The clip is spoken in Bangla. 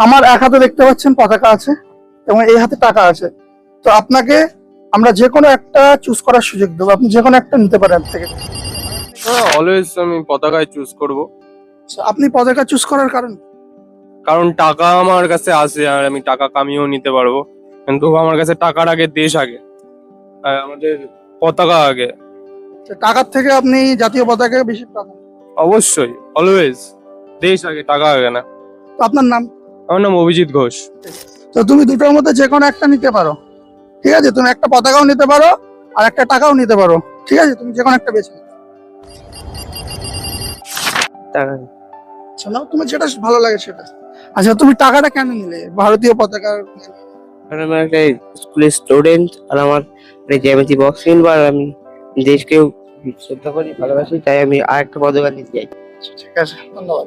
আমার এক হাতে দেখতে পাচ্ছেন পতাকা আছে এবং এই হাতে টাকা আছে। তো আপনাকে আমরা যে কোনো একটা চুজ করার সুযোগ দেবো, আপনি যে কোনো একটা নিতে পারেন এর থেকে। অলওয়েজ আমি পতাকায় চুজ করব, আপনি পতাকা চুজ করার কারণ? কারণ টাকা আমার কাছে আছে আর আমি টাকা কামিয়েও নিতে পারবো, কিন্তু আমার কাছে টাকার আগে দেশ আগে, আর আমাদের পতাকা আগে। টাকার থেকে আপনি জাতীয় পতাকাকে বেশি প্রাধান্য? অবশ্যই, অলওয়েজ দেশ আগে, টাকা আগে না। তো আপনার নাম? আমার নাম অভিজিৎ ঘোষ। তো তুমি দুটোর মধ্যে যে কোনো একটা নিতে পারো, ঠিক আছে? তুমি একটা পতাকাও নিতে পারো আর একটা টাকাও নিতে পারো, ঠিক আছে? তুমি যে কোনো একটা বেছে নাও। আচ্ছা, নাও, তুমি যেটা ভালো লাগে সেটা। আচ্ছা, তুমি টাকাটা কেন নিলে ভারতীয় পতাকার? কারণ আমি একটা স্কুলের স্টুডেন্ট আর আমার জ্যামিতি বক্স কিনবো আর আমি দেশকেও শ্রদ্ধা করি, ভালোবাসি, তাই আমি আর একটা পদক নিতে চাই। ঠিক আছে, ধন্যবাদ।